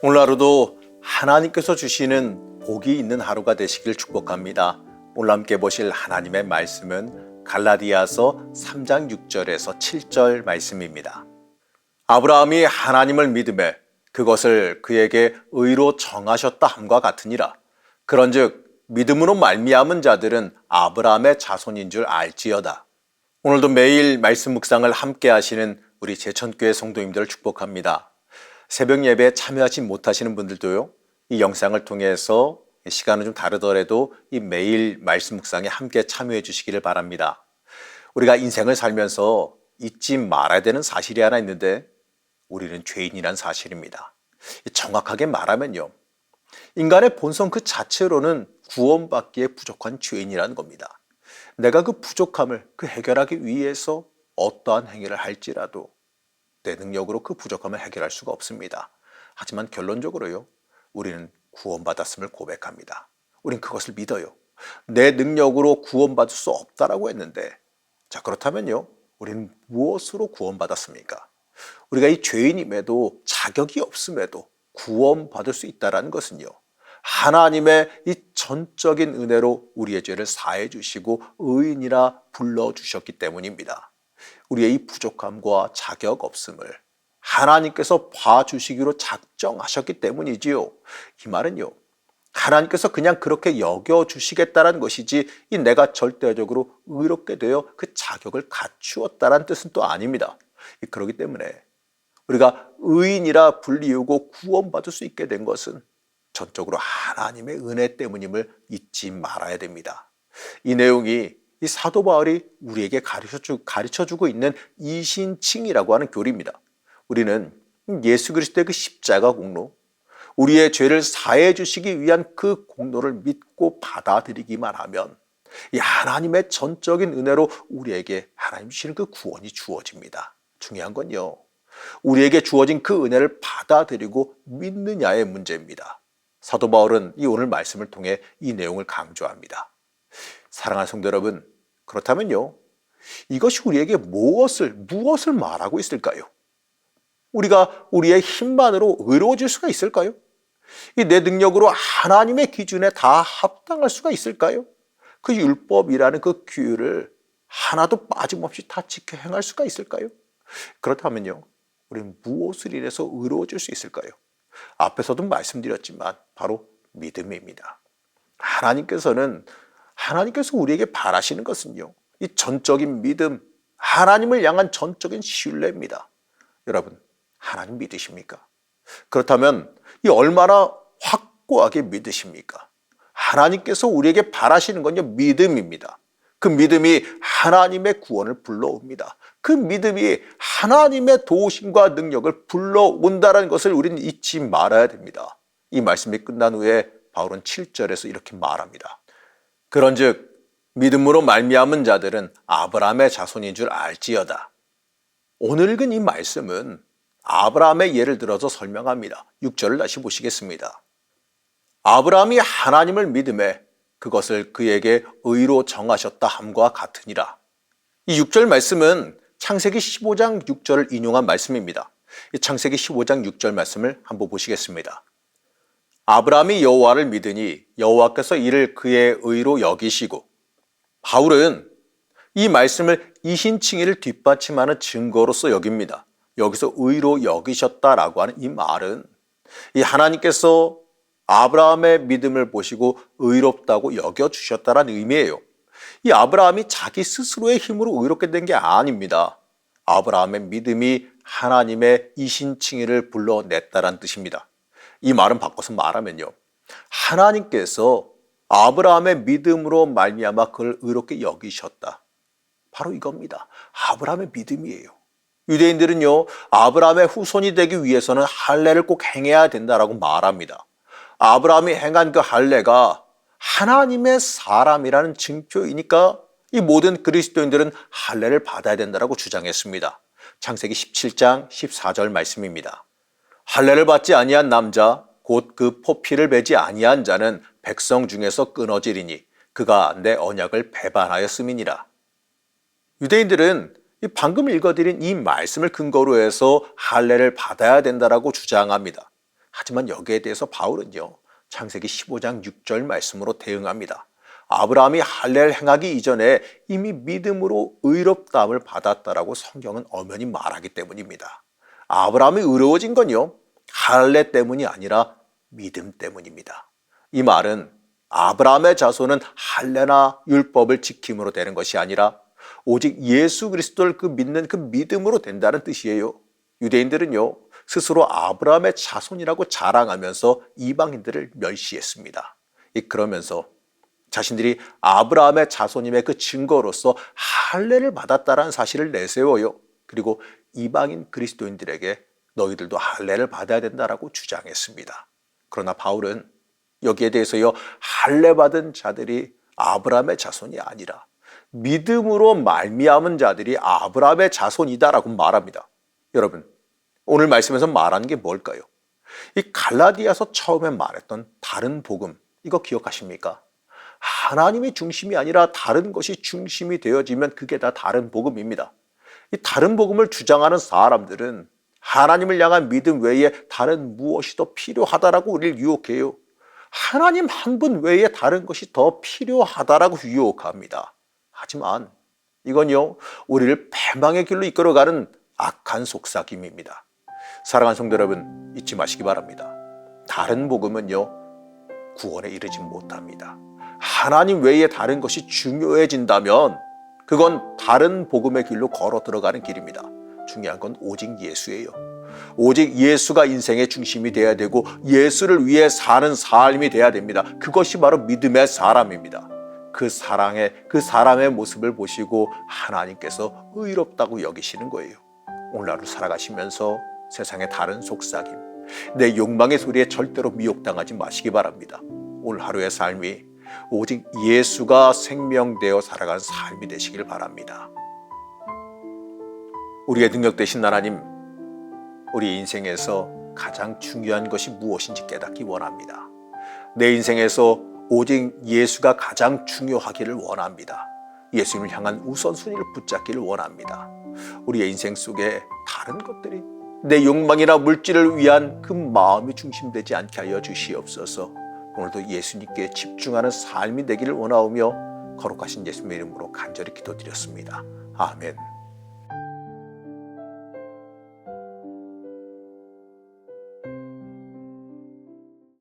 오늘 하루도 하나님께서 주시는 복이 있는 하루가 되시길 축복합니다. 오늘 함께 보실 하나님의 말씀은 갈라디아서 3장 6절에서 7절 말씀입니다. 아브라함이 하나님을 믿음에 그것을 그에게 의로 정하셨다 함과 같으니라. 그런즉 믿음으로 말미암은 자들은 아브라함의 자손인 줄 알지어다. 오늘도 매일 말씀 묵상을 함께 하시는 우리 제천교회 성도님들을 축복합니다. 새벽 예배에 참여하지 못하시는 분들도요, 이 영상을 통해서 시간은 좀 다르더라도 이 매일 말씀 묵상에 함께 참여해 주시기를 바랍니다. 우리가 인생을 살면서 잊지 말아야 되는 사실이 하나 있는데, 우리는 죄인이란 사실입니다. 정확하게 말하면요, 인간의 본성 그 자체로는 구원받기에 부족한 죄인이라는 겁니다. 내가 그 부족함을 해결하기 위해서 어떠한 행위를 할지라도 내 능력으로 그 부족함을 해결할 수가 없습니다. 하지만 결론적으로요, 우리는 구원받았음을 고백합니다. 우린 그것을 믿어요. 내 능력으로 구원받을 수 없다라고 했는데, 자, 그렇다면요, 우리는 무엇으로 구원받았습니까? 우리가 이 죄인임에도 자격이 없음에도 구원받을 수 있다는 것은요, 하나님의 이 전적인 은혜로 우리의 죄를 사해 주시고 의인이라 불러주셨기 때문입니다. 우리의 이 부족함과 자격 없음을 하나님께서 봐주시기로 작정하셨기 때문이지요. 이 말은요, 하나님께서 그냥 그렇게 여겨주시겠다는 것이지 이 내가 절대적으로 의롭게 되어 그 자격을 갖추었다는 뜻은 또 아닙니다. 그렇기 때문에 우리가 의인이라 불리우고 구원받을 수 있게 된 것은 전적으로 하나님의 은혜 때문임을 잊지 말아야 됩니다. 이 내용이 이 사도 바울이 우리에게 가르쳐주고 있는 이신칭이라고 하는 교리입니다. 우리는 예수 그리스도의 그 십자가 공로, 우리의 죄를 사해 주시기 위한 그 공로를 믿고 받아들이기만 하면 이 하나님의 전적인 은혜로 우리에게 하나님 주시는 그 구원이 주어집니다. 중요한 건요, 우리에게 주어진 그 은혜를 받아들이고 믿느냐의 문제입니다. 사도 바울은 이 오늘 말씀을 통해 이 내용을 강조합니다. 사랑하는 성도 여러분, 그렇다면요, 이것이 우리에게 무엇을 말하고 있을까요? 우리가 우리의 힘만으로 의로워질 수가 있을까요? 이 내 능력으로 하나님의 기준에 다 합당할 수가 있을까요? 그 율법이라는 그 규율을 하나도 빠짐없이 다 지켜 행할 수가 있을까요? 그렇다면요, 우리는 무엇을 인해서 의로워질 수 있을까요? 앞에서도 말씀드렸지만 바로 믿음입니다. 하나님께서 우리에게 바라시는 것은요, 이 전적인 믿음, 하나님을 향한 전적인 신뢰입니다. 여러분, 하나님 믿으십니까? 그렇다면 이 얼마나 확고하게 믿으십니까? 하나님께서 우리에게 바라시는 건요, 믿음입니다. 그 믿음이 하나님의 구원을 불러옵니다. 그 믿음이 하나님의 도우심과 능력을 불러온다는 것을 우리는 잊지 말아야 됩니다. 이 말씀이 끝난 후에 바울은 7절에서 이렇게 말합니다. 그런즉 믿음으로 말미암은 자들은 아브라함의 자손인 줄 알지어다. 오늘 읽은 이 말씀은 아브라함의 예를 들어서 설명합니다. 6절을 다시 보시겠습니다. 아브라함이 하나님을 믿음에 그것을 그에게 의로 정하셨다 함과 같으니라. 이 6절 말씀은 창세기 15장 6절을 인용한 말씀입니다. 이 창세기 15장 6절 말씀을 한번 보시겠습니다. 아브라함이 여호와를 믿으니 여호와께서 이를 그의 의로 여기시고, 바울은 이 말씀을 이신칭의를 뒷받침하는 증거로서 여깁니다. 여기서 의로 여기셨다라고 하는 이 말은 이 하나님께서 아브라함의 믿음을 보시고 의롭다고 여겨주셨다는 의미예요. 이 아브라함이 자기 스스로의 힘으로 의롭게 된 게 아닙니다. 아브라함의 믿음이 하나님의 이신칭의를 불러냈다는 뜻입니다. 이 말은 바꿔서 말하면요, 하나님께서 아브라함의 믿음으로 말미암아 그를 의롭게 여기셨다. 바로 이겁니다. 아브라함의 믿음이에요. 유대인들은요, 아브라함의 후손이 되기 위해서는 할례를 꼭 행해야 된다라고 말합니다. 아브라함이 행한 그 할례가 하나님의 사람이라는 증표이니까 이 모든 그리스도인들은 할례를 받아야 된다라고 주장했습니다. 창세기 17장 14절 말씀입니다. 할례를 받지 아니한 남자 곧 그 포피를 베지 아니한 자는 백성 중에서 끊어지리니 그가 내 언약을 배반하였음이니라. 유대인들은 방금 읽어드린 이 말씀을 근거로 해서 할례를 받아야 된다라고 주장합니다. 하지만 여기에 대해서 바울은요, 창세기 15장 6절 말씀으로 대응합니다. 아브라함이 할례를 행하기 이전에 이미 믿음으로 의롭다함을 받았다라고 성경은 엄연히 말하기 때문입니다. 아브라함이 의로워진 건요, 할례 때문이 아니라 믿음 때문입니다. 이 말은 아브라함의 자손은 할례나 율법을 지킴으로 되는 것이 아니라 오직 예수 그리스도를 믿는 그 믿음으로 된다는 뜻이에요. 유대인들은요, 스스로 아브라함의 자손이라고 자랑하면서 이방인들을 멸시했습니다. 그러면서 자신들이 아브라함의 자손임의 그 증거로서 할례를 받았다라는 사실을 내세워요. 그리고 이방인 그리스도인들에게 너희들도 할례를 받아야 된다라고 주장했습니다. 그러나 바울은 여기에 대해서요, 할례 받은 자들이 아브라함의 자손이 아니라 믿음으로 말미암은 자들이 아브라함의 자손이다라고 말합니다. 여러분, 오늘 말씀에서 말하는 게 뭘까요? 이 갈라디아서 처음에 말했던 다른 복음, 이거 기억하십니까? 하나님이 중심이 아니라 다른 것이 중심이 되어지면 그게 다 다른 복음입니다. 이 다른 복음을 주장하는 사람들은 하나님을 향한 믿음 외에 다른 무엇이 더 필요하다라고 우리를 유혹해요. 하나님 한 분 외에 다른 것이 더 필요하다라고 유혹합니다. 하지만 이건요, 우리를 패망의 길로 이끌어가는 악한 속삭임입니다. 사랑하는 성도 여러분, 잊지 마시기 바랍니다. 다른 복음은요, 구원에 이르지 못합니다. 하나님 외에 다른 것이 중요해진다면 그건 다른 복음의 길로 걸어 들어가는 길입니다. 중요한 건 오직 예수예요. 오직 예수가 인생의 중심이 돼야 되고 예수를 위해 사는 삶이 돼야 됩니다. 그것이 바로 믿음의 사람입니다. 그 사람의 모습을 보시고 하나님께서 의롭다고 여기시는 거예요. 오늘 하루 살아가시면서 세상의 다른 속삭임, 내 욕망의 소리에 절대로 미혹당하지 마시기 바랍니다. 오늘 하루의 삶이 오직 예수가 생명되어 살아가는 삶이 되시길 바랍니다. 우리의 능력 되신 하나님, 우리 인생에서 가장 중요한 것이 무엇인지 깨닫기 원합니다. 내 인생에서 오직 예수가 가장 중요하기를 원합니다. 예수님을 향한 우선순위를 붙잡기를 원합니다. 우리의 인생 속에 다른 것들이 내 욕망이나 물질을 위한 그 마음이 중심되지 않게 하여 주시옵소서. 오늘도 예수님께 집중하는 삶이 되기를 원하오며 거룩하신 예수님의 이름으로 간절히 기도드렸습니다. 아멘.